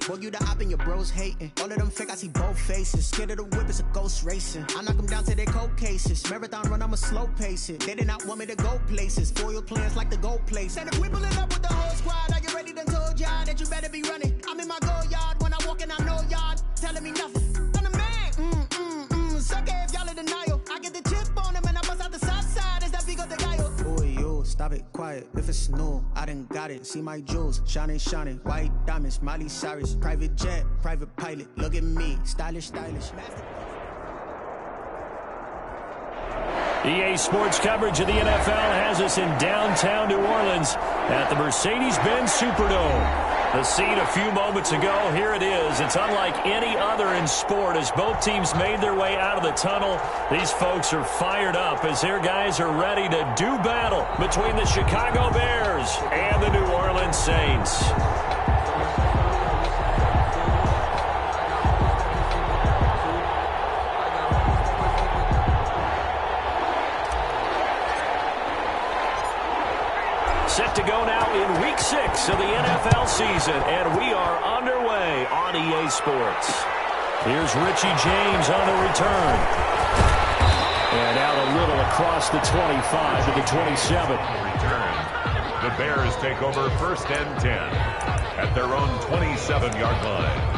Boy, you the op and your bros hating. All of them fake, I see both faces. Scared of the whip, it's a ghost racing. I knock them down to their cold cases. Marathon run, I'ma slow pace it. They did not want me to go places. Foil plans like the gold place. And if we pulling up with the whole squad, are you ready? Done told y'all that you better be running. I'm in my go yard. When I walk in, I know y'all telling me nothing. I'm the man. Sucker if y'all in denial. I get the chip on him and I bust out the south side. Is that Vigo de Gallo? Boy, yo, stop it, quiet. If it's new, I done got it. See my jewels, shining, white diamonds, Miley Cyrus, private jet, private pilot. Look at me, stylish. EA Sports coverage of the NFL has us in downtown New Orleans at the Mercedes-Benz Superdome. The scene a few moments ago, here it is. It's unlike any other in sport as both teams made their way out of the tunnel. These folks are fired up as their guys are ready to do battle between the Chicago Bears and the New Orleans Saints. Set to go now in Week 6 of the NFL season, and we are underway on EA Sports. Here's Richie James on the return. And out a little across the 25 to the 27. Return. The Bears take over 1st and 10 at their own 27-yard line.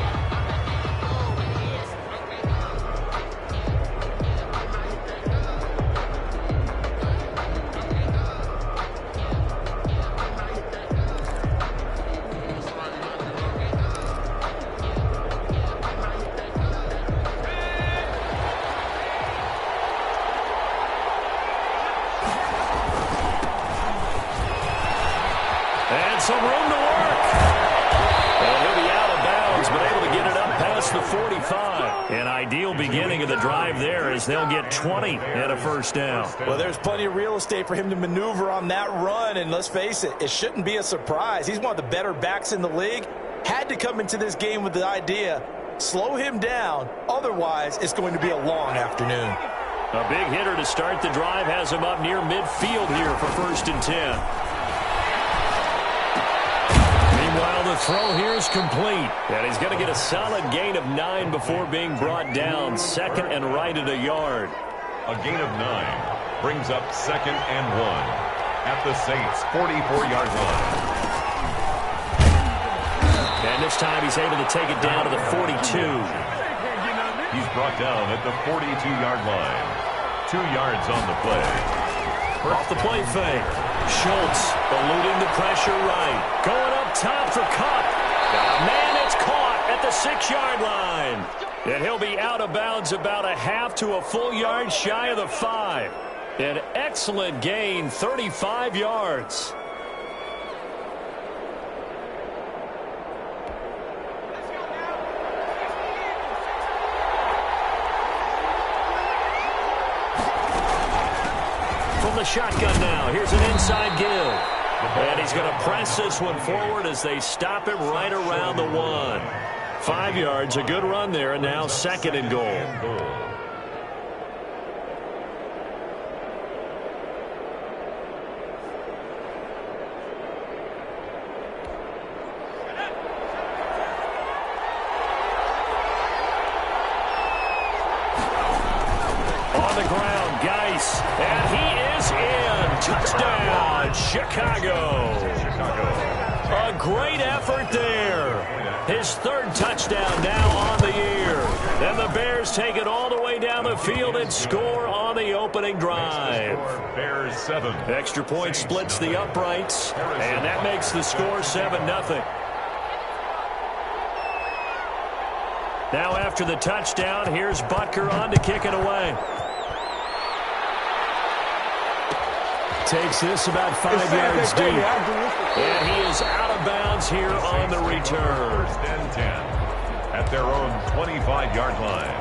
Some room to work. And he'll be out of bounds, but able to get it up past the 45. An ideal beginning of the drive there as they'll get 20 and a first down. Well, there's plenty of real estate for him to maneuver on that run, and let's face it, it shouldn't be a surprise. He's one of the better backs in the league. Had to come into this game with the idea, slow him down, otherwise it's going to be a long afternoon. A big hitter to start the drive has him up near midfield here for 1st and 10. Meanwhile, the throw here is complete. And he's going to get a solid gain of 9 before being brought down. 2nd and right at a yard. A gain of 9 brings up 2nd and 1 at the Saints' 44-yard line. And this time he's able to take it down to the 42. He's brought down at the 42-yard line. 2 yards on the play. Off the play fake. Schultz eluding the pressure right. Going up top for Cup. Man, it's caught at the 6-yard line. And he'll be out of bounds about a half to a full yard shy of the 5. An excellent gain, 35 yards. From the shotgun now, here's an inside give. And he's going to press this one forward as they stop him right around the 1. 5 yards, a good run there, and now 2nd and goal. On the ground, Geis, and he is in. Touchdown, Chicago. A great effort there. His 3rd touchdown now on the year. And the Bears take it all the way down the field and score on the opening drive. Bears 7. Extra point splits the uprights, and that makes the score 7-0. Now after the touchdown, here's Butker on to kick it away. Takes this about 5 yards deep. And he is out of bounds here on the return. 1st and 10 at their own 25-yard line.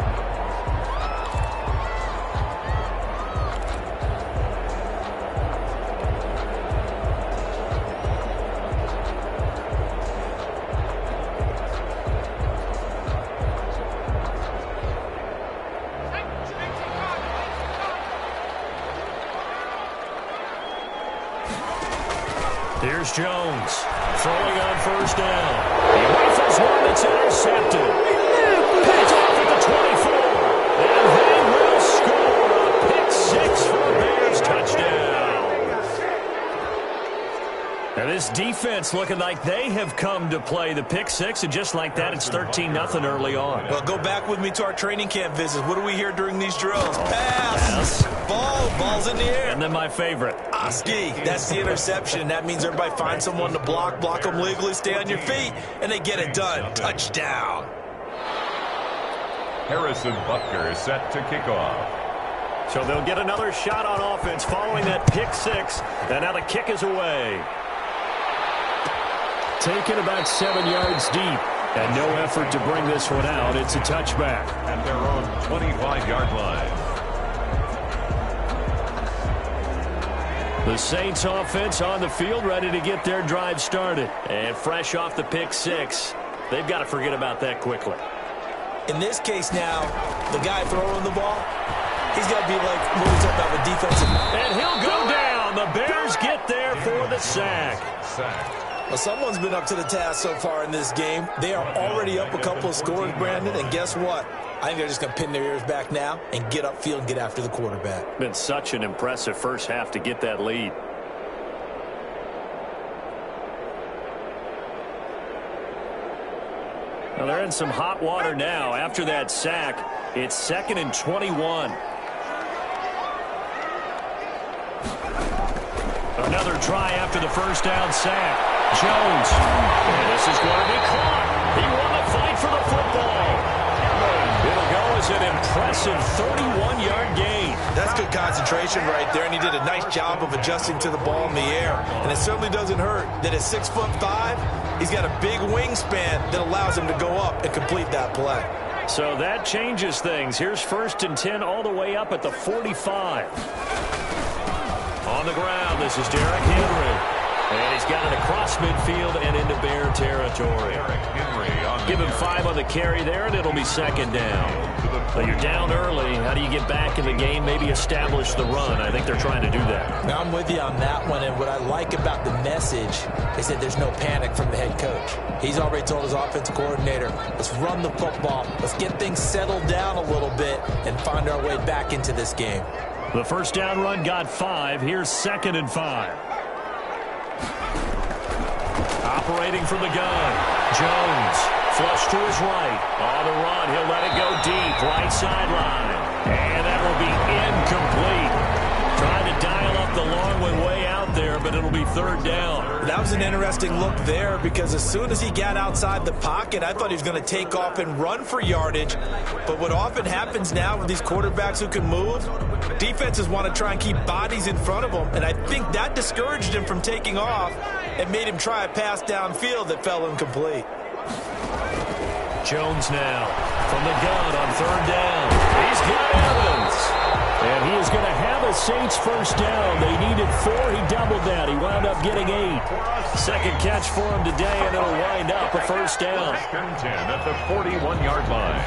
Here's Jones throwing on 1st down. He waits Here's one that's intercepted. Picked off at the 24. And they will score a pick six for a Bears touchdown. And this defense looking like they have come to play the pick six, and just like that, it's 13-0 early on. Well, go back with me to our training camp visits. What do we hear during these drills? Pass. Ball's in the air. And then my favorite. Oski, that's the interception. That means everybody finds someone to block them legally, stay on your feet, and they get it done. Touchdown. Harrison Butker is set to kick off. So they'll get another shot on offense following that pick six. And now the kick is away. Taken about 7 yards deep. And no effort to bring this one out. It's a touchback. At their own 25-yard line. The Saints offense on the field, ready to get their drive started. And fresh off the pick six, they've got to forget about that quickly. In this case now, the guy throwing the ball, he's got to be like what we talked about with defensive. And he'll go down. The Bears get there for the sack. Well, someone's been up to the task so far in this game. They are already up a couple of scores, Brandon, and guess what? I think they're just going to pin their ears back now and get upfield and get after the quarterback. Been such an impressive first half to get that lead. Well, they're in some hot water now. After that sack, it's 2nd and 21. Another try after the first down sack. Jones. And this is going to be caught. He won the fight for the football. It'll go as an impressive 31-yard gain. That's good concentration right there, and he did a nice job of adjusting to the ball in the air. And it certainly doesn't hurt that at 6'5", he's got a big wingspan that allows him to go up and complete that play. So that changes things. Here's 1st and 10 all the way up at the 45. On the ground, this is Derrick Henry. And he's got it across midfield and into Bear territory. Give him 5 on the carry there, and it'll be 2nd down. So you're down early. How do you get back in the game, maybe establish the run? I think they're trying to do that. Now, I'm with you on that one, and what I like about the message is that there's no panic from the head coach. He's already told his offensive coordinator, let's run the football, let's get things settled down a little bit and find our way back into this game. The first down run got 5. Here's 2nd and 5. Operating from the gun, Jones, flush to his right. On the run, he'll let it go deep, right sideline. And that will be incomplete. Trying to dial up the long one way out there, but it'll be 3rd down. That was an interesting look there because as soon as he got outside the pocket, I thought he was going to take off and run for yardage. But what often happens now with these quarterbacks who can move, defenses want to try and keep bodies in front of them, and I think that discouraged him from taking off and made him try a pass downfield that fell incomplete. Jones now from the gun on 3rd down. He's got Evans. And he is going to have a Saints first down. They needed 4. He doubled that. He wound up getting 8. Second catch for him today, and it'll wind up a first down. 2nd and 10 at the 41-yard line.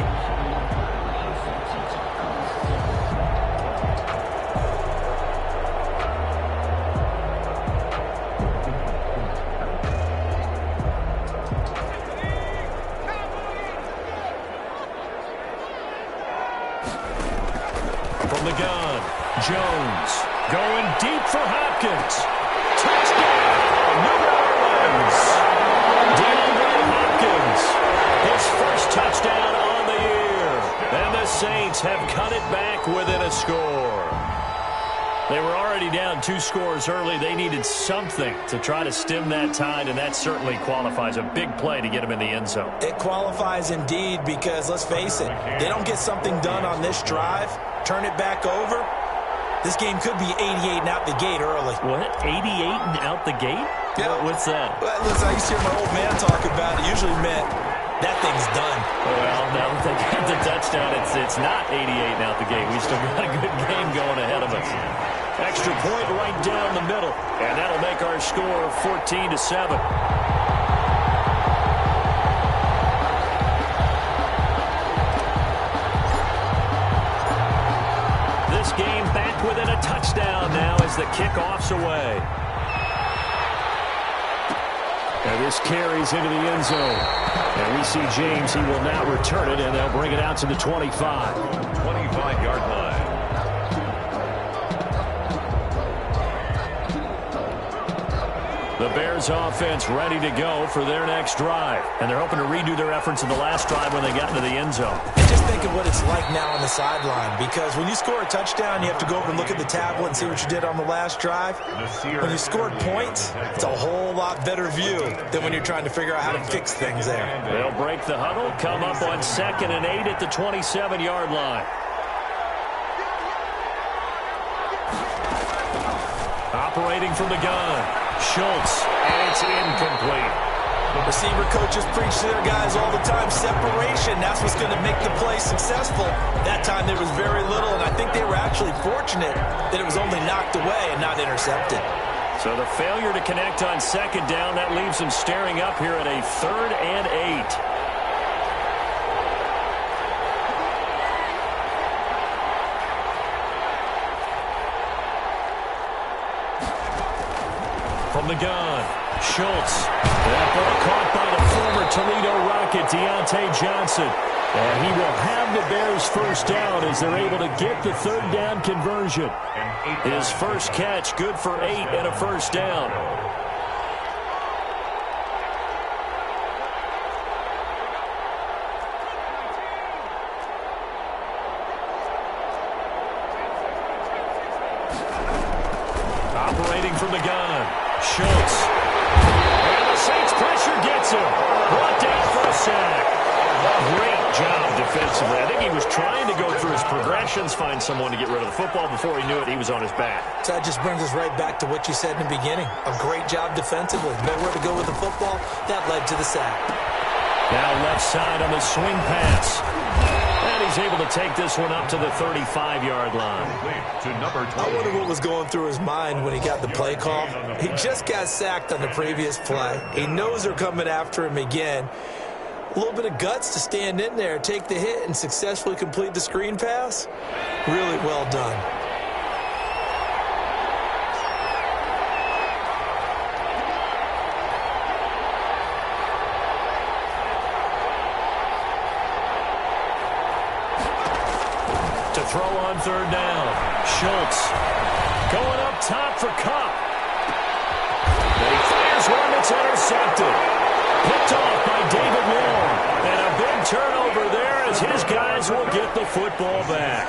From the gun, Jones going deep for Hopkins. Touchdown, New Orleans. DeAndre Hopkins, his first touchdown on the year. And the Saints have cut it back within a score. They were already down 2 scores early. They needed something to try to stem that tide, and that certainly qualifies. A big play to get them in the end zone. It qualifies indeed because, let's face it, they don't get something done on this drive, turn it back over, this game could be 88 and out the gate early. What? 88 and out the gate? Yeah. What's that? Well, listen, I used to hear my old man talk about it. Usually meant that thing's done. Well, now that they got the touchdown, it's not 88 and out the gate. We still got a good game going ahead of us. Extra point right down the middle, and that'll make our score 14-7. This game back within a touchdown now as the kickoff's away. And this carries into the end zone. And we see James. He will now return it, and they'll bring it out to the 25. 25-yard line. The Bears offense ready to go for their next drive. And they're hoping to redo their efforts in the last drive when they got into the end zone. And just think of what it's like now on the sideline, because when you score a touchdown, you have to go over and look at the tablet and see what you did on the last drive. When you scored points, it's a whole lot better view than when you're trying to figure out how to fix things there. They'll break the huddle, come up on 2nd and 8 at the 27-yard line. Operating from the gun. Schultz, and it's incomplete. Receiver coaches preach to their guys all the time. Separation, that's what's going to make the play successful. That time there was very little, and I think they were actually fortunate that it was only knocked away and not intercepted. So the failure to connect on 2nd down, that leaves them staring up here at a 3rd and 8. From the gun, Schultz. That ball caught by the former Toledo Rocket, Deontay Johnson. And he will have the Bears first down as they're able to get the 3rd down conversion. His first catch, good for 8 and a first down. Operating from the gun. Schultz. And the Saints pressure gets him. Brought down for a sack. Great job defensively. I think he was trying to go through his progressions, find someone to get rid of the football. Before he knew it, he was on his back. So that just brings us right back to what you said in the beginning. A great job defensively. Nowhere to go with the football. That led to the sack. Now left side on the swing pass. And he's able to take this one up to the 35-yard line. I wonder what was going through his mind when he got the play call. He just got sacked on the previous play. He knows they're coming after him again. A little bit of guts to stand in there, take the hit, and successfully complete the screen pass. Really well done. Throw on 3rd down. Schultz going up top for Kupp. And he fires one that's intercepted. Picked off by David Long. And a big turnover there as his guys will get the football back.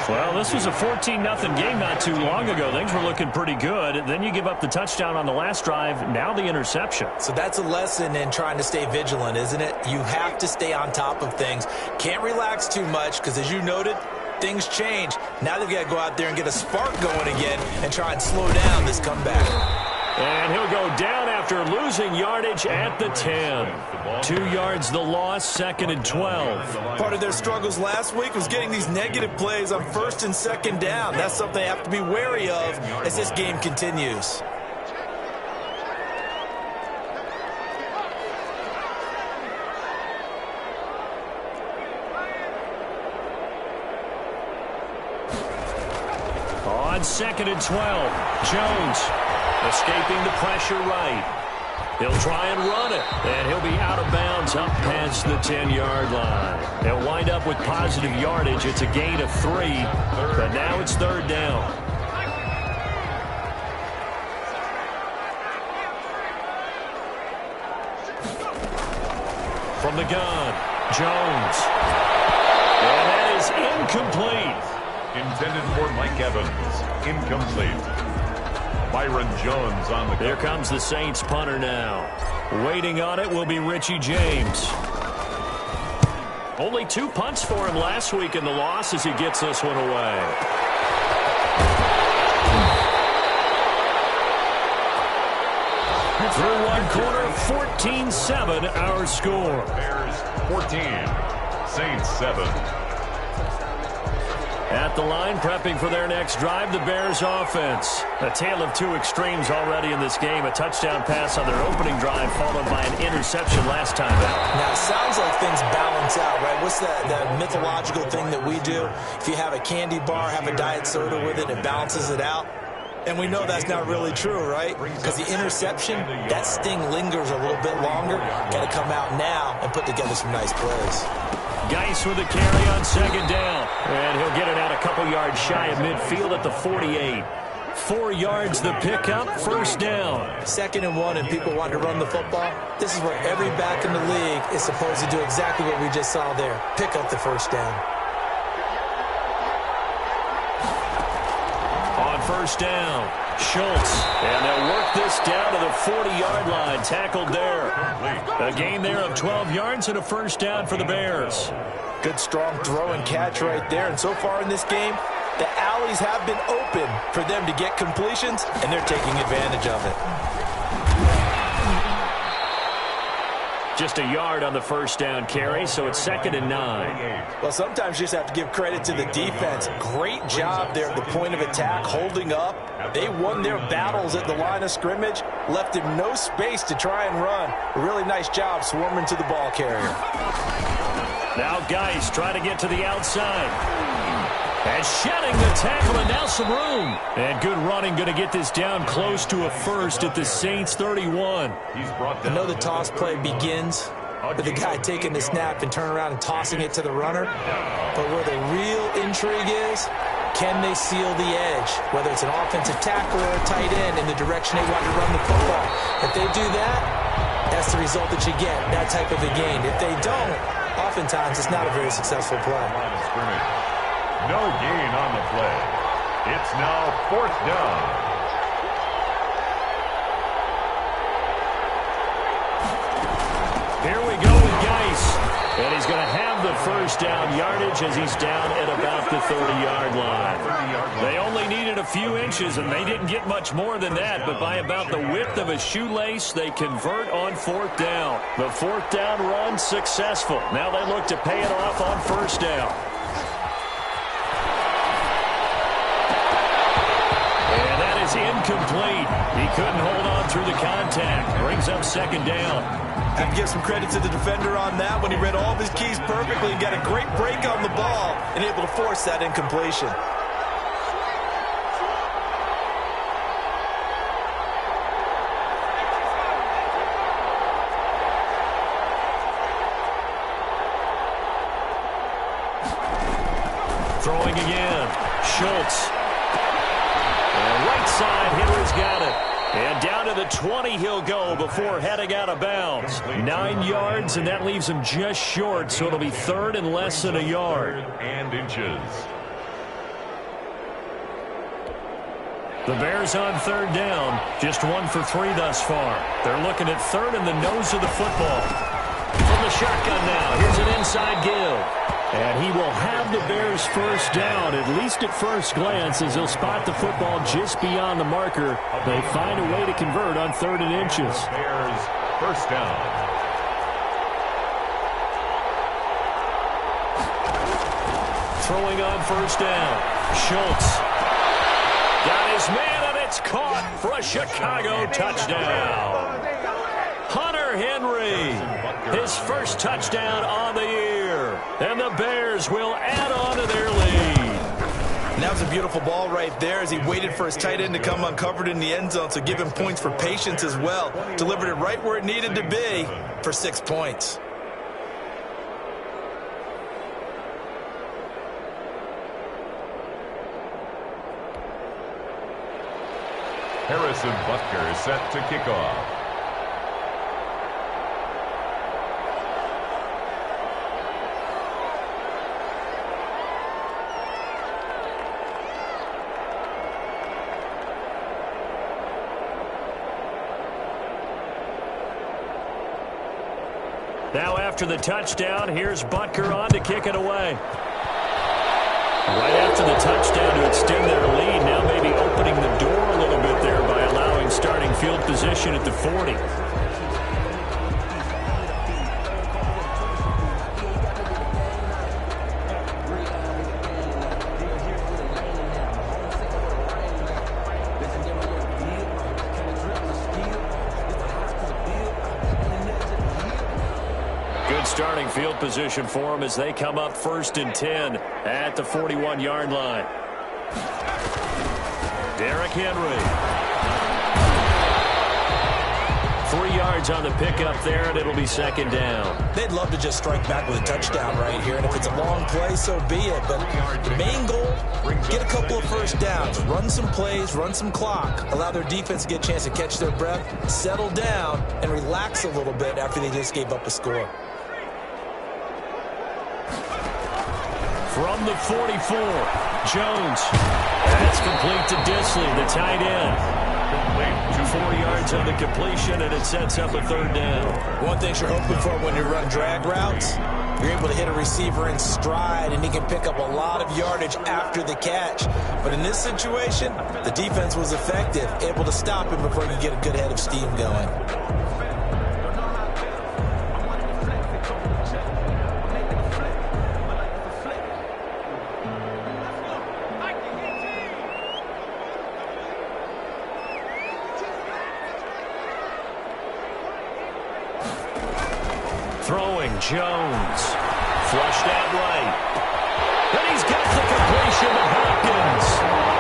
Well, this was a 14-0 game not too long ago. Things were looking pretty good. Then you give up the touchdown on the last drive. Now the interception. So that's a lesson in trying to stay vigilant, isn't it? You have to stay on top of things. Can't relax too much because, as you noted, things change. Now they've got to go out there and get a spark going again and try and slow down this comeback. And he'll go down after losing yardage at the 10. 2 yards the loss, 2nd and 12. Part of their struggles last week was getting these negative plays on 1st and 2nd down. That's something they have to be wary of as this game continues. On 2nd and 12, Jones escaping the pressure right. He'll try and run it, and he'll be out of bounds up past the 10-yard line. They'll wind up with positive yardage. It's a gain of 3, but now it's 3rd down. From the gun, Jones. And that is incomplete. Intended for Mike Evans. Incomplete. Byron Jones on the... There comes the Saints punter now. Waiting on it will be Richie James. Only 2 punts for him last week in the loss as he gets this one away. Through one quarter, 14-7 our score. Bears 14, Saints 7. At the line, prepping for their next drive, the Bears offense. A tale of 2 extremes already in this game. A touchdown pass on their opening drive, followed by an interception last time out. Now, it sounds like things balance out, right? What's that mythological thing that we do? If you have a candy bar, have a diet soda with it, it balances it out. And we know that's not really true, right? Because the interception, that sting lingers a little bit longer. Got to come out now and put together some nice plays. Geis with a carry on second down. And he'll get it out a couple yards shy of midfield at the 48. 4 yards the pickup, first down. 2nd and 1 and people want to run the football. This is where every back in the league is supposed to do exactly what we just saw there. Pick up the first down. On first down, Schultz. And they'll work this down to the 40-yard line. Tackled there. A gain there of 12 yards and a first down for the Bears. Good strong throw and catch right there. And so far in this game, the alleys have been open for them to get completions, and they're taking advantage of it. Just a yard on the first down carry, so it's 2nd and 9. Well, sometimes you just have to give credit to the defense. Great job there at the point of attack, holding up. They won their battles at the line of scrimmage, left him no space to try and run. A really nice job swarming to the ball carrier. Now Geis trying to get to the outside. And shedding the tackle, and now some room. And good running, going to get this down close to a first at the Saints 31. I know the toss play begins with the guy taking the snap and turn around and tossing it to the runner. But where the real intrigue is, can they seal the edge? Whether it's an offensive tackle or a tight end in the direction they want to run the football. If they do that, that's the result that you get, that type of a gain. If they don't, oftentimes it's not a very successful play. No gain on the play. It's now 4th down. Here we go with Geis. And he's going to have the first down yardage as he's down at about the 30-yard line. They only needed a few inches, and they didn't get much more than that. But by about the width of a shoelace, they convert on 4th down. The 4th down run successful. Now they look to pay it off on first down. Incomplete. He couldn't hold on through the contact. Brings up 2nd down. Have to give some credit to the defender on that when he read all of his keys perfectly and got a great break on the ball and able to force that incompletion. Throwing again. Schultz. Right side, Hitler's got it. And down to the 20 he'll go before heading out of bounds. 9 yards, and that leaves him just short, so it'll be 3rd and less than a yard. And inches. The Bears on 3rd down. Just 1 for 3 thus far. They're looking at 3rd and the nose of the football. From the shotgun now, here's an inside give. And he will have the Bears first down, at least at first glance, as he'll spot the football just beyond the marker. They find a way to convert on 3rd and inches. Bears first down. Throwing on first down. Schultz. Got his man, and it's caught for a Chicago touchdown. Hunter Henry, his first touchdown on the year. And the Bears will add on to their lead. And that was a beautiful ball right there as he waited for his tight end to come uncovered in the end zone, so give him points for patience as well. Delivered it right where it needed to be for 6 points. Harrison Butker is set to kick off. Now after the touchdown, here's Butker on to kick it away. Right after the touchdown to extend their lead, now maybe opening the door a little bit there by allowing starting field position at the 40. Starting field position for them as they come up 1st and 10 at the 41-yard line. Derrick Henry. 3 yards on the pickup there, and it'll be second down. They'd love to just strike back with a touchdown right here, and if it's a long play, so be it. But the main goal, get a couple of first downs, run some plays, run some clock, allow their defense to get a chance to catch their breath, settle down, and relax a little bit after they just gave up a score. From the 44, Jones. That's complete to Disley, the tight end. 4 yards on the completion, and it sets up a third down. One thing you're hoping for when you run drag routes, you're able to hit a receiver in stride, and he can pick up a lot of yardage after the catch. But in this situation, the defense was effective, able to stop him before he could get a good head of steam going. Throwing, Jones. Flushed out right. And he's got the completion to Hopkins.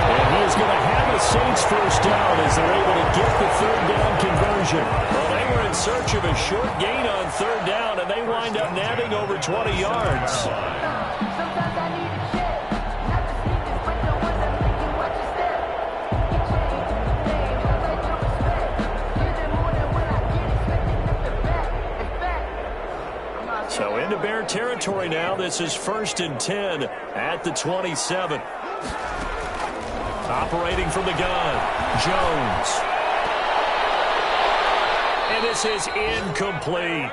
And he is going to have a Saints first down as they're able to get the third down conversion. Well, they were in search of a short gain on third down, and they wind up nabbing over 20 yards. So into Bear territory now. This is 1st and 10 at the 27. Operating from the gun, Jones. And this is incomplete.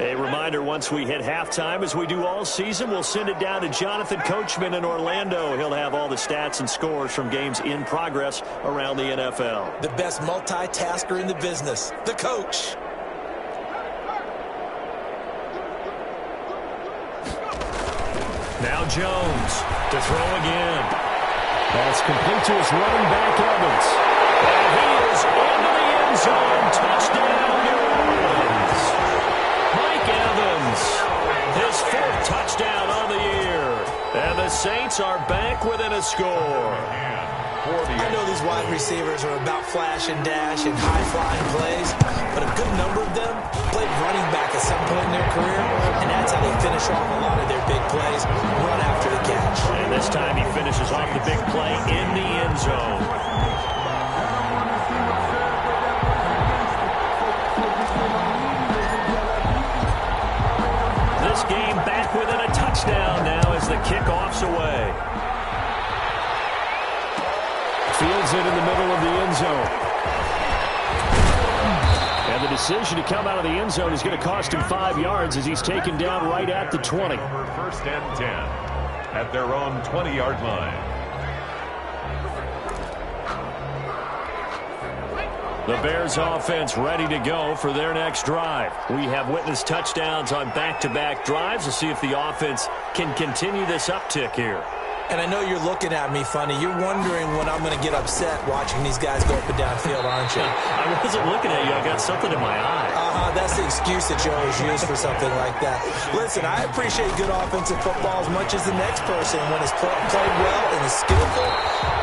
A reminder, once we hit halftime, as we do all season, we'll send it down to Jonathan Coachman in Orlando. He'll have all the stats and scores from games in progress around the NFL. The best multitasker in the business, the coach. Now Jones to throw again. That's complete to his running back, Evans. And he is into the end zone. Touchdown, New Orleans. Mike Evans, his 4th touchdown on the year. And the Saints are back within a score. I know these wide receivers are about flash and dash and high-flying plays, but a good number of them played running back at some point in their career, and that's how they finish off a lot of their big plays, run after the catch. And this time he finishes off the big play in the end zone. This game back within a touchdown now as the kickoff's away. Fields it in the middle of the end zone. And the decision to come out of the end zone is going to cost him 5 yards as he's taken down right at the 20. 1st and 10 at their own 20-yard line. The Bears offense ready to go for their next drive. We have witnessed touchdowns on back-to-back drives. We'll see if the offense can continue this uptick here. And I know you're looking at me funny. You're wondering when I'm going to get upset watching these guys go up and down field, aren't you? I wasn't looking at you. I got something in my eye. That's the excuse that you always use for something like that. Listen, I appreciate good offensive football as much as the next person. When it's played well and is skillful,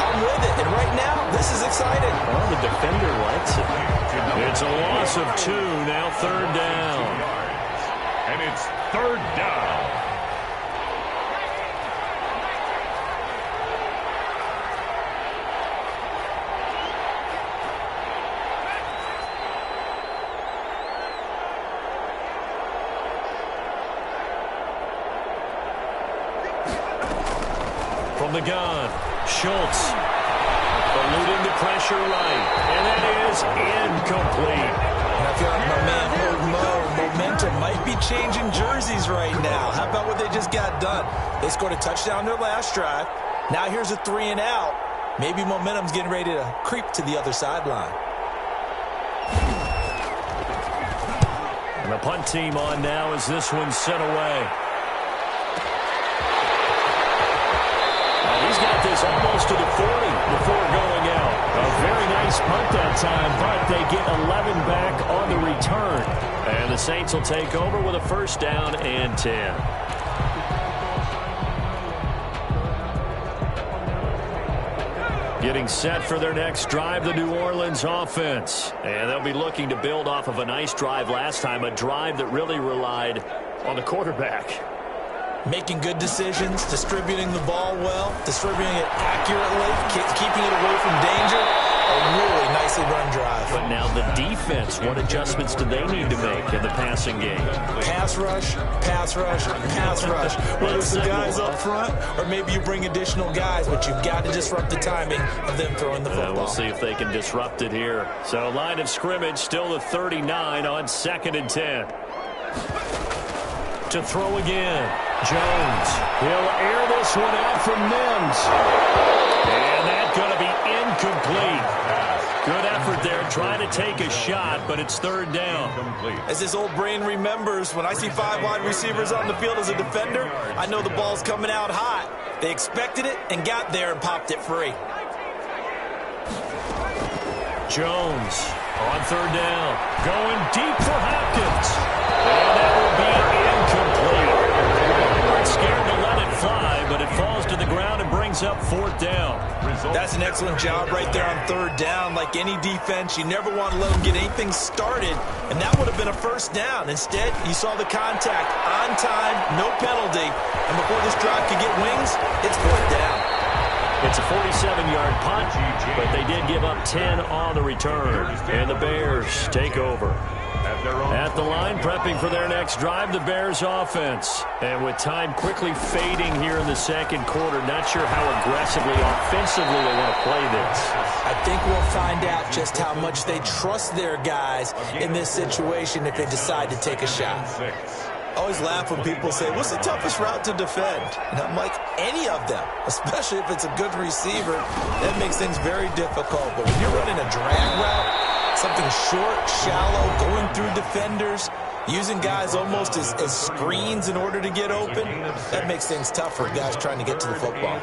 I'm with it. And right now, this is exciting. Well, the defender likes it. It's a loss of 2, now 3rd down. And it's 3rd down. From the gun, Schultz eluding the pressure right, and that is incomplete. And I feel like my man Old Mo, momentum might be changing jerseys right now. How about what they just got done? They scored a touchdown their last drive. Now here's a 3 and out. Maybe momentum's getting ready to creep to the other sideline. And the punt team on now as this one's sent away. He's got this almost to the 40 before going out. A very nice punt that time, but they get 11 back on the return. And the Saints will take over with a first down and 10. Getting set for their next drive, the New Orleans offense. And they'll be looking to build off of a nice drive last time, a drive that really relied on the quarterback. Making good decisions, distributing the ball well, distributing it accurately, keeping it away from danger. A really nicely run drive. But now the defense, what adjustments do they need to make in the passing game? Pass rush, pass rush, pass rush. Whether it's the guys up front or maybe you bring additional guys, but you've got to disrupt the timing of them throwing the football. We'll see if they can disrupt it here. So line of scrimmage still the 39 on 2nd and 10. To throw again. Jones. He'll air this one out from Mims. And that's going to be incomplete. Good effort there, trying to take a shot, but it's 3rd down. As this old brain remembers, when I see 5 wide receivers on the field as a defender, I know the ball's coming out hot. They expected it and got there and popped it free. Jones on 3rd down. Going deep for Hopkins. And that will be incomplete. They weren't scared to let it fly, but it falls to the ground and brings up 4th down. That's an excellent job right there on 3rd down. Like any defense, you never want to let them get anything started, and that would have been a first down. Instead, you saw the contact on time, no penalty, and before this drive could get wings, it's 4th down. It's a 47-yard punt, but they did give up 10 on the return, and the Bears take over. At the line, prepping for their next drive, the Bears offense. And with time quickly fading here in the 2nd quarter, not sure how aggressively, offensively they want to play this. I think we'll find out just how much they trust their guys in this situation if they decide to take a shot. I always laugh when people say, what's the toughest route to defend? And I'm like, any of them, especially if it's a good receiver. That makes things very difficult. But when you're running a drag route, something short, shallow, going through defenders, using guys almost as screens in order to get open, that makes things tough for guys trying to get to the football.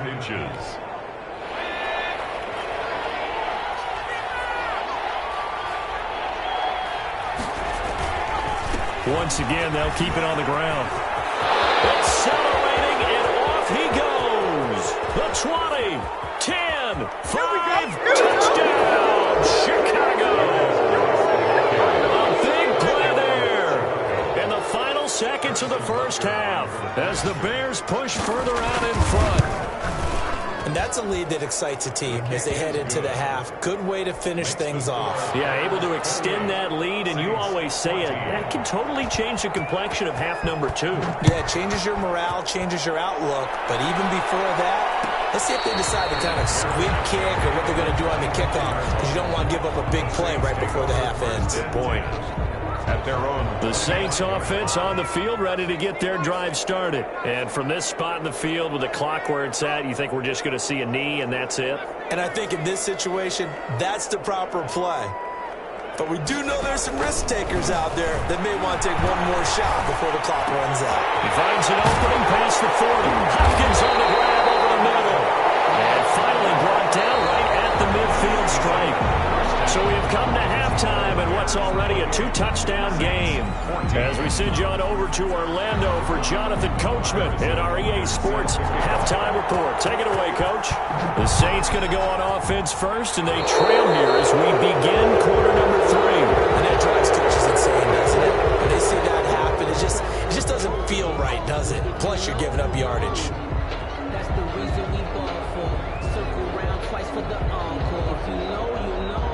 Once again, they'll keep it on the ground. Accelerating, and off he goes. The 20, 10, 5, touchdown, Chicago. A big play there in the final seconds of the first half as the Bears push further out in front. And that's a lead that excites a team as they head into the half. Good way to finish things off. Yeah, able to extend that lead, and you always say it, that can totally change the complexion of half number 2. Yeah, it changes your morale, changes your outlook. But even before that, let's see if they decide to kind of squib kick or what they're going to do on the kickoff, because you don't want to give up a big play right before the half ends. Good point. At their own. The Saints offense on the field, ready to get their drive started. And from this spot in the field with the clock where it's at, you think we're just going to see a knee and that's it? And I think in this situation, that's the proper play. But we do know there's some risk takers out there that may want to take one more shot before the clock runs out. He finds an opening past the 40. Hopkins on the grab over the middle. And finally brought down right at the midfield stripe. So we have come to halftime in what's already a 2-touchdown game. As we send you on over to Orlando for Jonathan Coachman in our EA Sports Halftime Report. Take it away, Coach. The Saints going to go on offense first, and they trail here as we begin quarter number 3. And that drives coaches insane, doesn't it? When they see that happen, it just doesn't feel right, does it? Plus, you're giving up yardage. That's the reason we ball for. Circle round twice for the encore. If you know, you know.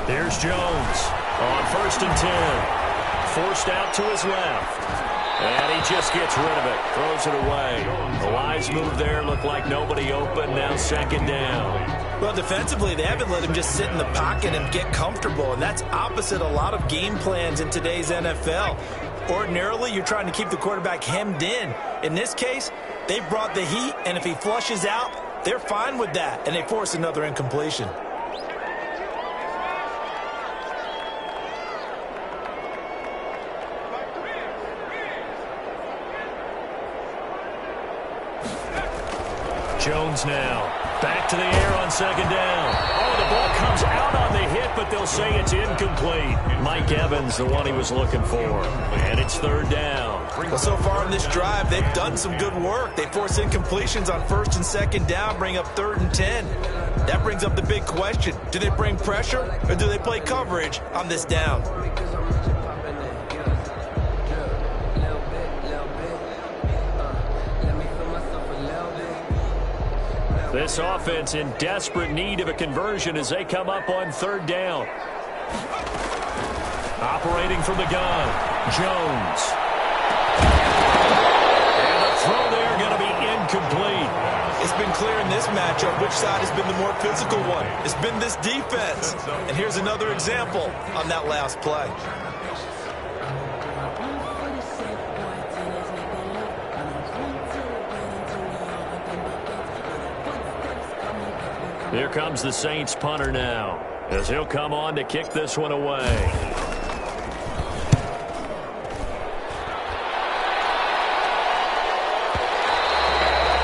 Here's Jones on 1st and 10. Forced out to his left. And he just gets rid of it. Throws it away. A wise move there. Looked like nobody open. Now 2nd down. Well, defensively, they haven't let him just sit in the pocket and get comfortable. And that's opposite a lot of game plans in today's NFL. Ordinarily, you're trying to keep the quarterback hemmed in. In this case, they brought the heat. And if he flushes out, they're fine with that. And they force another incompletion. Jones now. Back to the air on 2nd down. Oh, the ball comes out on the hit, but they'll say it's incomplete. Mike Evans, the one he was looking for. And it's 3rd down. Well, so far in this drive, they've done some good work. They force incompletions on 1st and 2nd down, bring up 3rd and 10. That brings up the big question. Do they bring pressure or do they play coverage on this down? This offense in desperate need of a conversion as they come up on 3rd down. Operating from the gun, Jones. And the throw there going to be incomplete. It's been clear in this matchup which side has been the more physical one. It's been this defense. And here's another example on that last play. Here comes the Saints punter now, as he'll come on to kick this one away.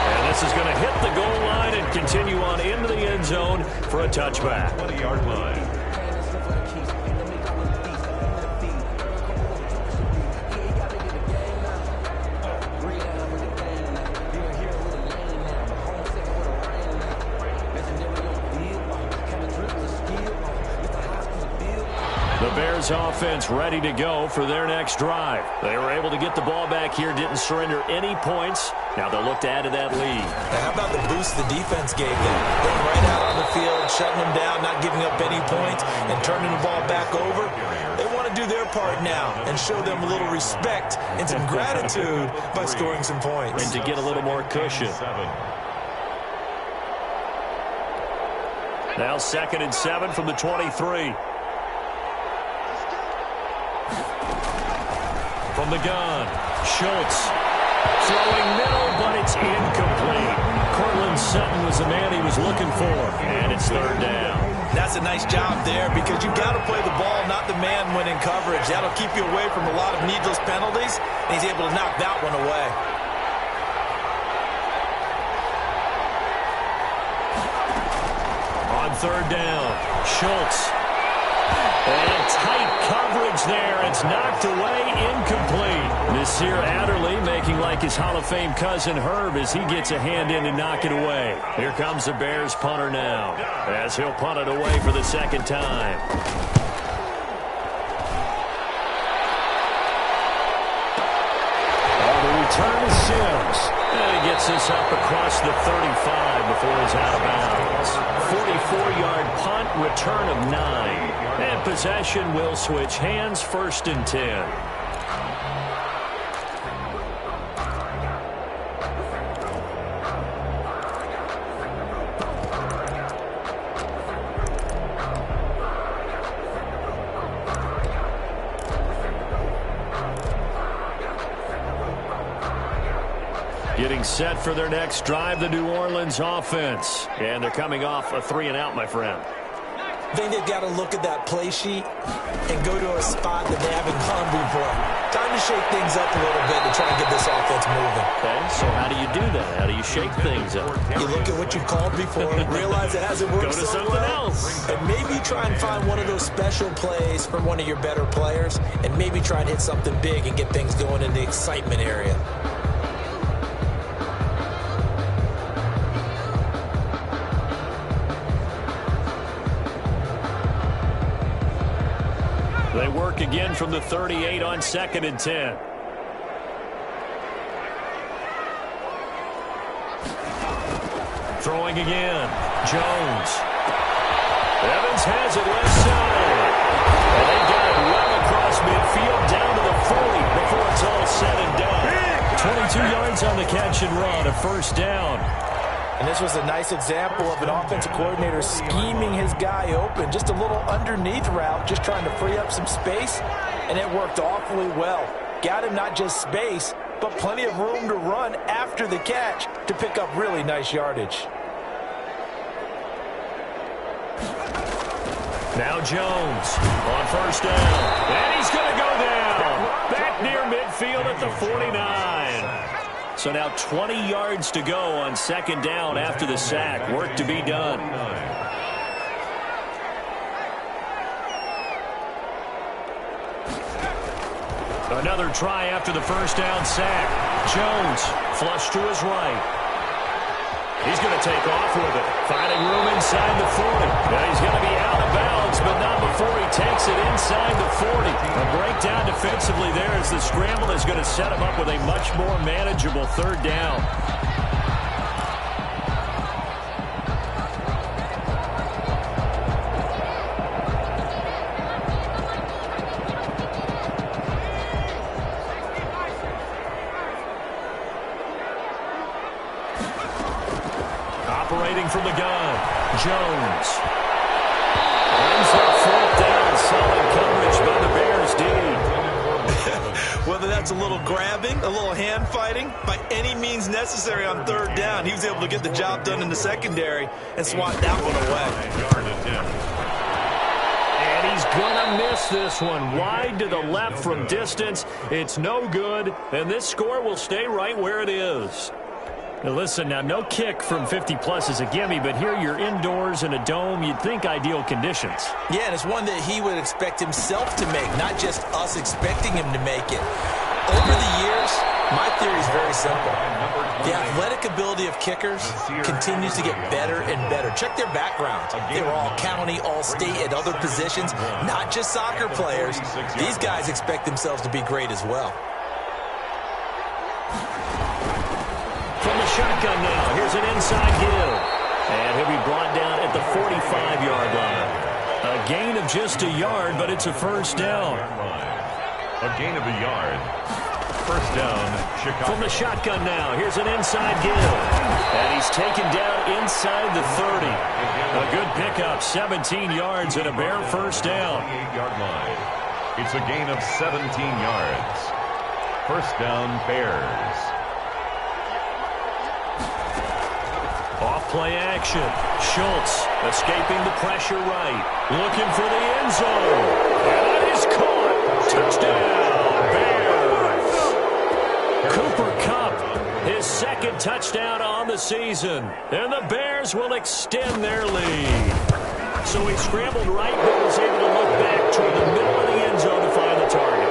And this is going to hit the goal line and continue on into the end zone for a touchback. 20-yard line. Offense ready to go for their next drive. They were able to get the ball back here, didn't surrender any points. Now they'll look to add to that lead. Now, how about the boost the defense gave them? Going right out on the field, shutting them down, not giving up any points, and turning the ball back over. They want to do their part now and show them a little respect and some gratitude by scoring some points. And to get a little more cushion. Now 2nd and 7 from the 23. From the gun, Schultz throwing middle, but it's incomplete. Cortland Sutton was the man he was looking for, and it's 3rd down. That's a nice job there because you've got to play the ball, not the man when in coverage. That'll keep you away from a lot of needless penalties, and he's able to knock that one away. On 3rd down, Schultz. And tight coverage there. It's knocked away, incomplete. Nasir Adderley making like his Hall of Fame cousin Herb as he gets a hand in to knock it away. Here comes the Bears punter now as he'll punt it away for the 2nd time. The return is Sims. And he gets this up across the 35 before he's out of bounds. 44-yard punt, return of 9. And possession will switch hands, 1st and 10. Getting set for their next drive, the New Orleans offense. And they're coming off a 3-and-out, my friend. I think they've got to look at that play sheet and go to a spot that they haven't gone before. Time to shake things up a little bit to try and get this offense moving. Okay, so how do you do that? How do you shake things up? You look at what you called before, realize it hasn't worked Go to so something well, else. and maybe try and find one of those special plays from one of your better players, and maybe try and hit something big and get things going in the excitement area. They work again from the 38 on 2nd and 10. Throwing again. Jones. Evans has it left side. before it's all said and done. 22 yards on the catch and run, a first down. And this was a nice example of an offensive coordinator scheming his guy open. Just a little underneath route, just trying to free up some space, and it worked awfully well. Got him not just space, but plenty of room to run after the catch to pick up really nice yardage. Now Jones on first down. And he's going to go down. Back near midfield at the 49. So now 20 yards to go on second down after the sack. Work to be done. Another try after the first down sack. Jones flush to his right. He's going to take off with it. Finding room inside the 40. Now he's going to be out of bounds, but not before he takes it inside the 40. A breakdown defensively there as the scramble is going to set him up with a much more manageable third down. Operating from the gun, Jones. Ends that fourth down, solid coverage by the Bears D. Whether that's a little grabbing, a little hand fighting, by any means necessary on third down, he was able to get the job done in the secondary and swat that one away. And he's going to miss this one. Wide to the left from distance. It's no good, and this score will stay right where it is. Now listen, now no kick from 50-plus is a gimme, but here you're indoors in a dome. You'd think ideal conditions. Yeah, and it's one that he would expect himself to make, not just us expecting him to make it. Over the years, my theory is very simple. The athletic ability of kickers continues to get better and better. Check their backgrounds. They were all county, all state, at other positions, not just soccer players. These guys expect themselves to be great as well. From the shotgun now, here's an inside give. And he'll be brought down at the 45-yard line. A gain of just a yard, but it's a first down. A gain of a yard. First down, Chicago. From the shotgun now, here's an inside give. And he's taken down inside the 30. A good pickup, 17 yards and a Bear first down. 28-yard line. It's a gain of 17 yards. First down, Bears. Off play action. Schultz escaping the pressure right. Looking for the end zone. And that is caught. Touchdown, Bears. Cooper Kupp, his second touchdown on the season. And the Bears will extend their lead. So he scrambled right, but was able to look back toward the middle of the end zone to find the target.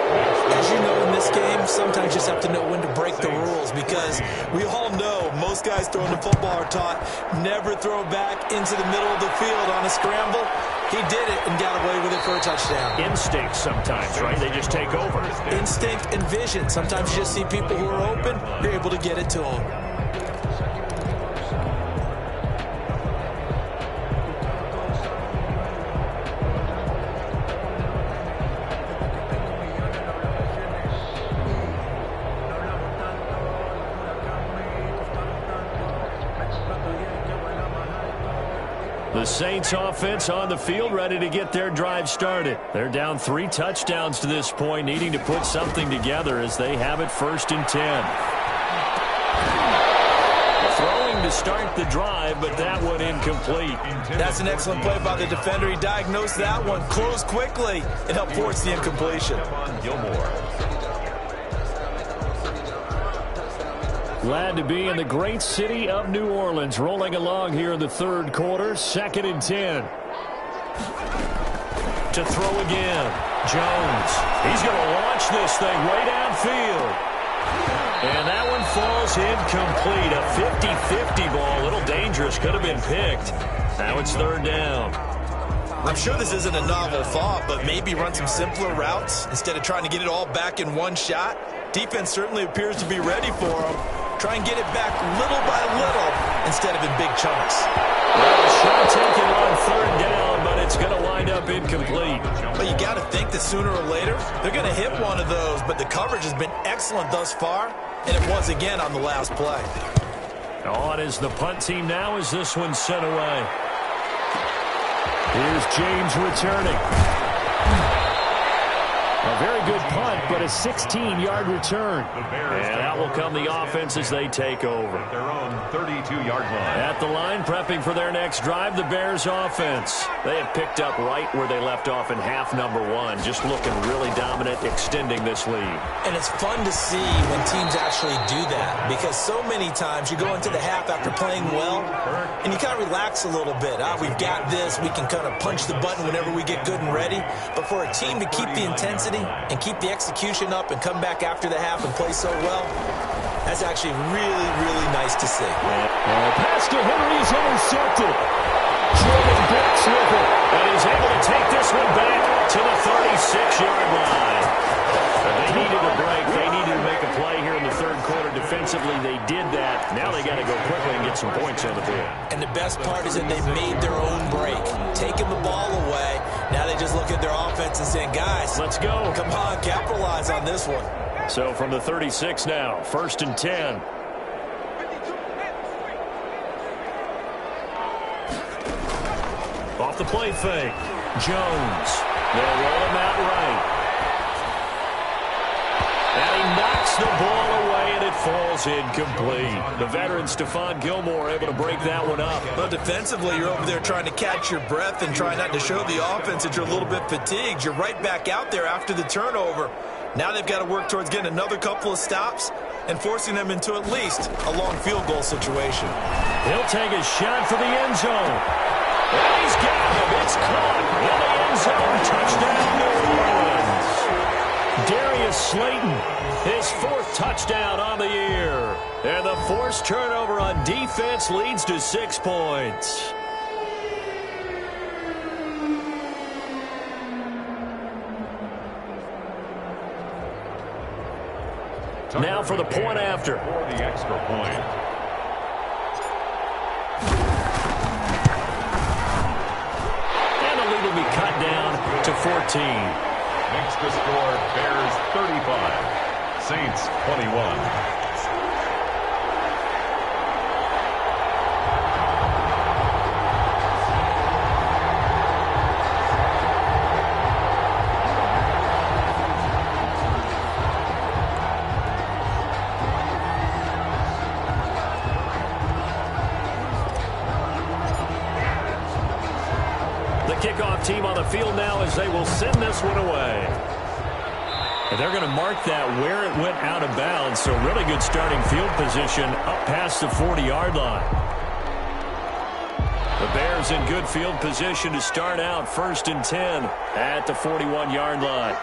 As you know, in this game, sometimes you just have to know when to break the rules, because we all know most guys throwing the football are taught never throw back into the middle of the field on a scramble. He did it and got away with it for a touchdown. Instinct sometimes, right? They just take over. Instinct and vision. Sometimes you just see people who are open, you're able to get it to them. The Saints offense on the field, ready to get their drive started. They're down 3 touchdowns to this point, needing to put something together as they have it 1st and 10. Throwing to start the drive, but that one incomplete. That's an excellent play by the defender. He diagnosed that one, closed quickly, and helped force the incompletion. Gilmore. Glad to be in the great city of New Orleans, rolling along here in the 3rd quarter, 2nd and 10. To throw again, Jones. He's going to launch this thing way downfield. And that one falls incomplete. A 50-50 ball, a little dangerous, could have been picked. Now it's 3rd down. I'm sure this isn't a novel thought, but maybe run some simpler routes instead of trying to get it all back in one shot. Defense certainly appears to be ready for him. Try and get it back little by little instead of in big chunks. Well, shot taken on 3rd down, but it's It's going to wind up incomplete. But you got to think that sooner or later, they're going to hit one of those. But the coverage has been excellent thus far, and it was again on the last play. On is the punt team now as this one's sent away. Here's James returning. A very good punt, but a 16-yard return. And that will come the offense as they take over. At their own 32-yard line. At the line, prepping for their next drive, the Bears offense. They have picked up right where they left off in half number one, just looking really dominant, extending this lead. And it's fun to see when teams actually do that, because so many times you go into the half after playing well, and you kind of relax a little bit. We've got this. We can kind of punch the button whenever we get good and ready. But for a team to keep the intensity and keep the execution up and come back after the half and play so well, that's actually really, really nice to see. Pass to Henry is intercepted. Jordan Brooks with it. And he's able to take this one back to the 36-yard line. They needed a break. They needed to make a play here in the third quarter. Defensively, they did that. Now they got to go quickly and get some points on the board. And the best part is that they've made their own break, taking the ball away. Now they just look at their offense and saying, guys, let's go. Come on, capitalize on this one. So from the 36 now, 1st and 10. Off the play fake. Jones. They'll roll him out right. And he knocks the ball away, and it falls incomplete. The veteran Stephon Gilmore able to break that one up. Well, defensively, you're over there trying to catch your breath and try not to show the offense that you're a little bit fatigued. You're right back out there after the turnover. Now they've got to work towards getting another couple of stops and forcing them into at least a long field goal situation. He'll take a shot for the end zone. And he's got him. It's caught in the end zone. Touchdown, New Orleans. Darius Slayton, his 4th touchdown on the year. And the forced turnover on defense leads to 6 points. Now for the point after. For the extra point. And the lead will be cut down to 14. Makes the score Bears 35, Saints 21. Kickoff team on the field now as they will send this one away. And they're going to mark that where it went out of bounds. So really good starting field position up past the 40-yard line. The Bears in good field position to start out 1st and 10 at the 41-yard line.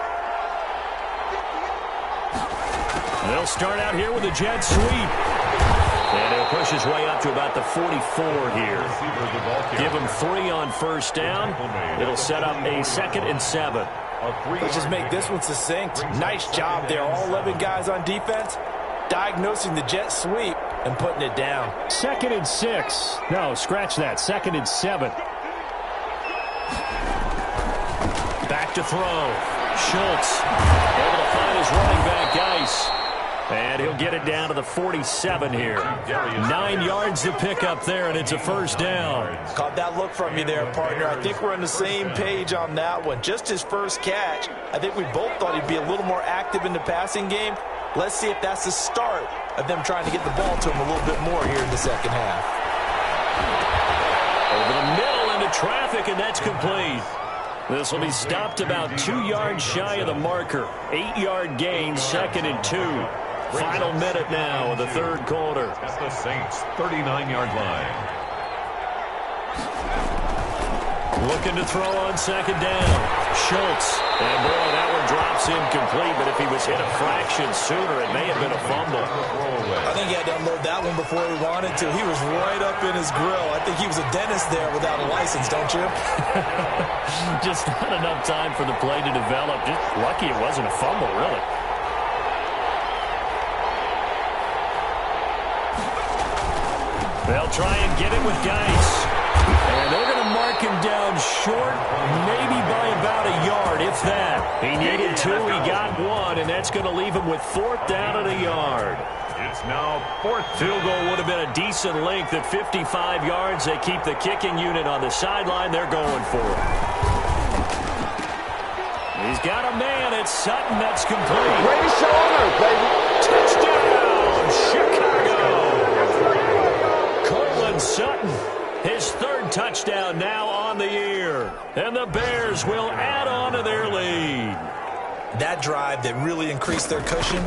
They'll start out here with a jet sweep. And he'll push his way up to about the 44 here. Give him 3 on 1st down. It'll set up a 2nd and 7. Let's just make this one succinct. Nice job there. All 11 guys on defense diagnosing the jet sweep and putting it down. 2nd and 6. No, scratch that. 2nd and 7. Back to throw. Schultz able to find his running back, Geis. And he'll get it down to the 47 here. 9 yards to pick up there, and it's a 1st down. Caught that look from you there, partner. I think we're on the same page on that one. Just his first catch. I think we both thought he'd be a little more active in the passing game. Let's see if that's the start of them trying to get the ball to him a little bit more here in the second half. Over the middle into traffic, and that's complete. This will be stopped about 2 yards shy of the marker. 8-yard gain, 2nd and 2. Final minute now of the third quarter. At the Saints' 39-yard line. Looking to throw on 2nd down. Schultz. And boy, that one drops incomplete, but if he was hit a fraction sooner, it may have been a fumble. I think he had to unload that one before he wanted to. He was right up in his grill. I think he was a dentist there without a license, don't you? Just not enough time for the play to develop. Just lucky it wasn't a fumble, really. They'll try and get it with Geis. And they're going to mark taken down short, maybe by about a yard, if that. He needed 2, he got 1, and that's going to leave him with 4th down at a yard. It's now 4th. Field goal would have been a decent length at 55 yards. They keep the kicking unit on the sideline. They're going for it. He's got a man. It's Sutton. That's complete. Greatest show on earth, baby. Touchdown, Chicago. Cortland Sutton, his 3rd touchdown now on the year. And the Bears will add on to their lead. That drive that really increased their cushion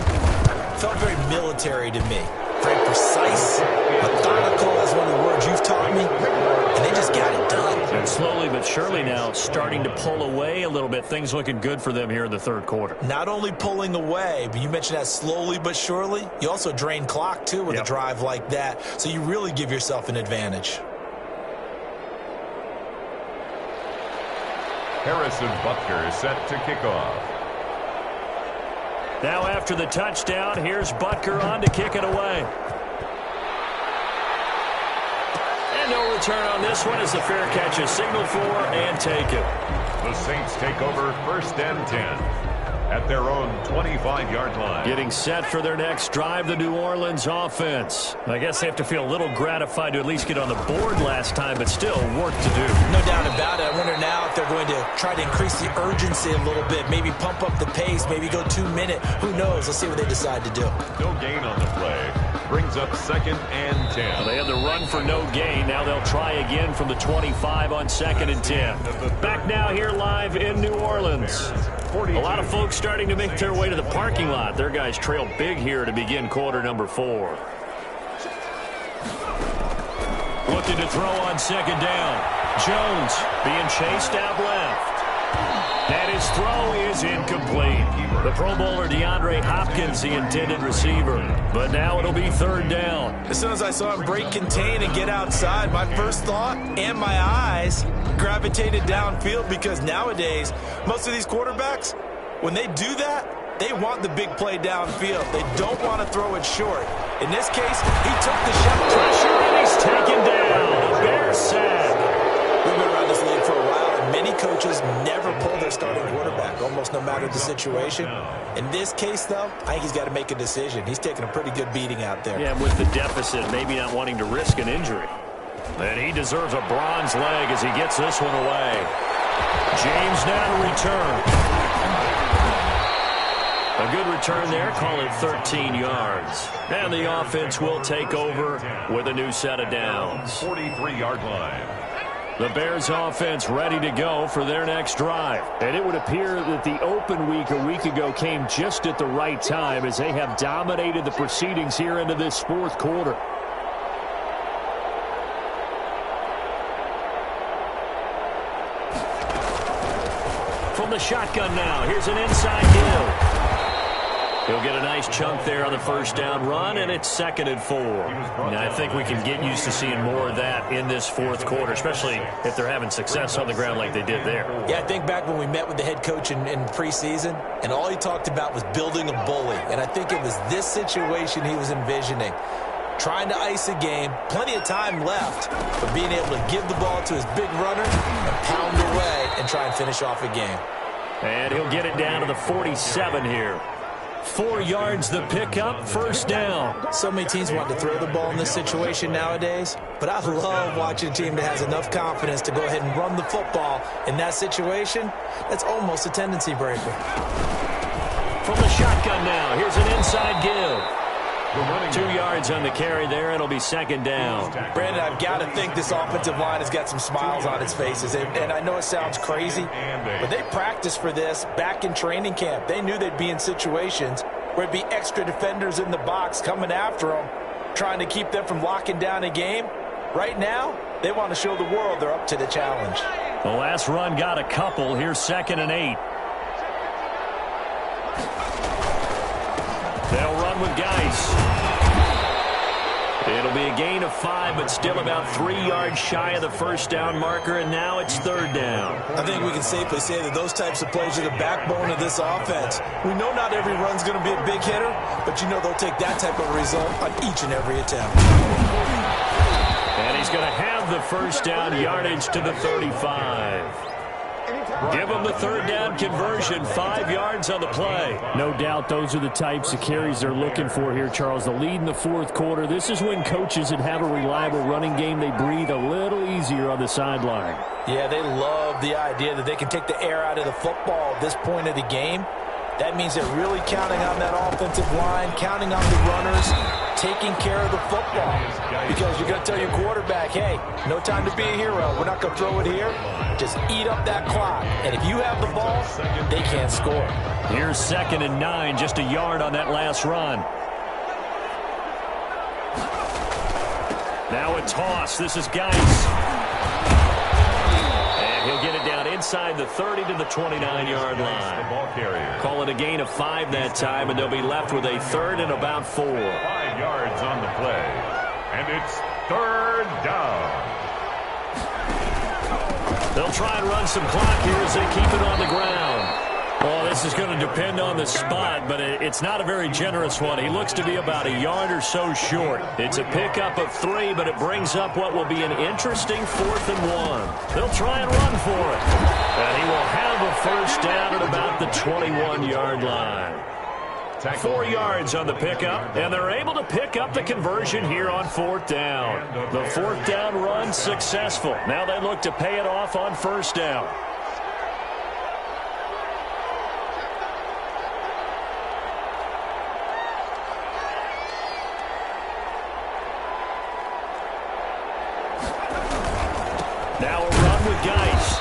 felt very military to me. Very precise, methodical, that's one of the words you've taught me, and they just got it done. And slowly but surely now starting to pull away a little bit. Things looking good for them here in the 3rd quarter. Not only pulling away, but you mentioned that slowly but surely. You also drain clock, too, with a drive like that, so you really give yourself an advantage. Harrison Butker is set to kick off. Now after the touchdown, here's Butker on to kick it away. And no return on this one as the fair catch is signaled for and taken. The Saints take over 1st and 10 at their own 25-yard line. Getting set for their next drive, the New Orleans offense. I guess they have to feel a little gratified to at least get on the board last time, but still work to do. No doubt about it. I wonder now if they're going to try to increase the urgency a little bit, maybe pump up the pace, maybe go 2-minute. Who knows? Let's see what they decide to do. No gain on the play. Brings up 2nd and 10. Well, they had the run for no gain. Now they'll try again from the 25 on 2nd and 10. Back now here live in New Orleans. A lot of folks starting to make their way to the parking lot. Their guys trail big here to begin quarter number 4. Looking to throw on 2nd down. Jones being chased out left. And his throw is incomplete. The Pro Bowler DeAndre Hopkins, the intended receiver. But now it'll be 3rd down. As soon as I saw him break contain and get outside, my first thought and my eyes gravitated downfield, because nowadays, most of these quarterbacks, when they do that, they want the big play downfield. They don't want to throw it short. In this case, he took the shot. Pressure, and he's taken down. A Bears sack. We've been around this league for a while, and many coaches never pull their starting quarterback, almost no matter the situation. In this case, though, I think he's got to make a decision. He's taking a pretty good beating out there. Yeah, with the deficit, maybe not wanting to risk an injury. And he deserves a bronze leg as he gets this one away. James now to return. A good return there, call it 13 yards. And the offense will take over with a new set of downs. 43-yard line. The Bears offense ready to go for their next drive. And it would appear that the open week a week ago came just at the right time as they have dominated the proceedings here into this 4th quarter. From the shotgun now, here's an inside give. He'll get a nice chunk there on the 1st down run, and it's 2nd and 4. Now, I think we can get used to seeing more of that in this 4th quarter, especially if they're having success on the ground like they did there. Yeah, I think back when we met with the head coach in preseason, and all he talked about was building a bully. And I think it was this situation he was envisioning. Trying to ice a game, plenty of time left, but being able to give the ball to his big runner and pound away and try and finish off a game. And he'll get it down to the 47 here. 4 yards the pickup, 1st down. So many teams want to throw the ball in this situation nowadays, but I love watching a team that has enough confidence to go ahead and run the football. In that situation, that's almost a tendency breaker. From the shotgun now, here's an inside give. 2 yards on the carry there. It'll be 2nd down. Brandon, I've got to think this offensive line has got some smiles on its faces. And I know it sounds crazy, but they practiced for this back in training camp. They knew they'd be in situations where it'd be extra defenders in the box coming after them, trying to keep them from locking down a game. Right now, they want to show the world they're up to the challenge. The last run got a couple. Here's 2nd and 8. They'll run with Geis. It'll be a gain of 5, but still about 3 yards shy of the 1st down marker, and now it's 3rd down. I think we can safely say that those types of plays are the backbone of this offense. We know not every run's going to be a big hitter, but you know they'll take that type of result on each and every attempt. And he's going to have the first down, yardage to the 35. Give them the third down conversion, 5 yards on the play. No doubt those are the types of carries they're looking for here, Charles. The lead in the fourth quarter. This is when coaches that have a reliable running game, they breathe a little easier on the sideline. Yeah, they love the idea that they can take the air out of the football at this point of the game. That means they're really counting on that offensive line, counting on the runners, taking care of the football. Because you're going to tell your quarterback, hey, no time to be a hero. We're not going to throw it here. Just eat up that clock. And if you have the ball, they can't score. Here's 2nd and 9, just a yard on that last run. Now a toss. This is Geis. And he'll get it down inside the 30 to the 29-yard line. Call it a gain of 5 that time, and they'll be left with a 3rd and about 4. 5 yards on the play. And it's 3rd down. They'll try and run some clock here as they keep it on the ground. Well, this is going to depend on the spot, but it's not a very generous one. He looks to be about a yard or so short. It's a pickup of 3, but it brings up what will be an interesting 4th and 1. They'll try and run for it. And he will have a first down at about the 21-yard line. 4 yards on the pickup, and they're able to pick up the conversion here on 4th down. The 4th down run successful. Now they look to pay it off on 1st down. Now a run with Geis.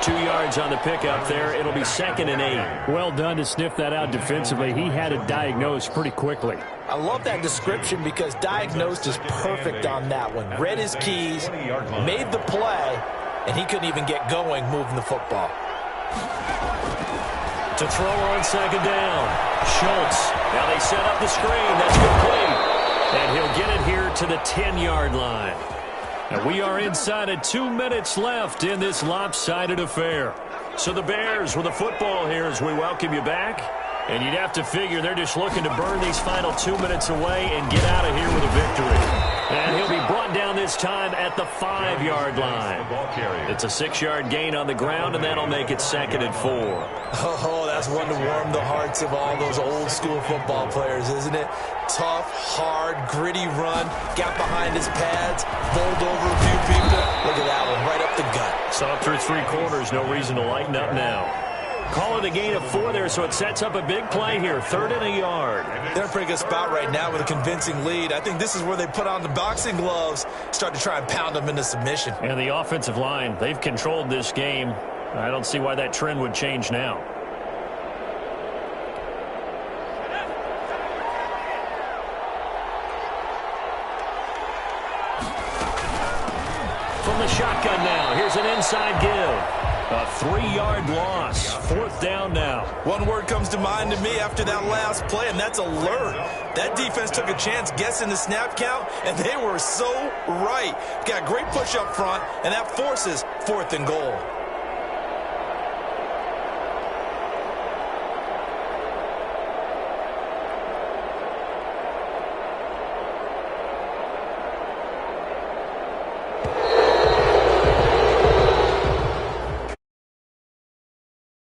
2 yards on the pickup there. It'll be 2nd and 8. Well done to sniff that out defensively. He had it diagnosed pretty quickly. I love that description because diagnosed is perfect on that one. Read his keys, made the play, and he couldn't even get going moving the football. To throw on 2nd down. Schultz. Now they set up the screen. That's complete. And he'll get it here to the 10-yard line. And we are inside of 2 minutes left in this lopsided affair. So the Bears with the football here as we welcome you back. And you'd have to figure they're just looking to burn these final 2 minutes away and get out of here with a victory. And he'll be brought down this time at the 5-yard line. It's a 6-yard gain on the ground, and that'll make it 2nd and 4. Oh, that's one to warm the hearts of all those old-school football players, isn't it? Tough, hard, gritty run, got behind his pads, bowled over a few people. Look at that one, right up the gut. Saw through 3 quarters, no reason to lighten up now. Call it a gain of 4 there, so it sets up a big play here. 3rd and a yard. They're in a pretty good spot right now with a convincing lead. I think this is where they put on the boxing gloves, start to try and pound them into submission. And the offensive line, they've controlled this game. I don't see why that trend would change now. From the shotgun now, here's an inside give. A 3-yard loss. 4th down now. One word comes to mind to me after that last play, and that's alert. That defense took a chance guessing the snap count, and they were so right. Got a great push up front, and that forces 4th and goal.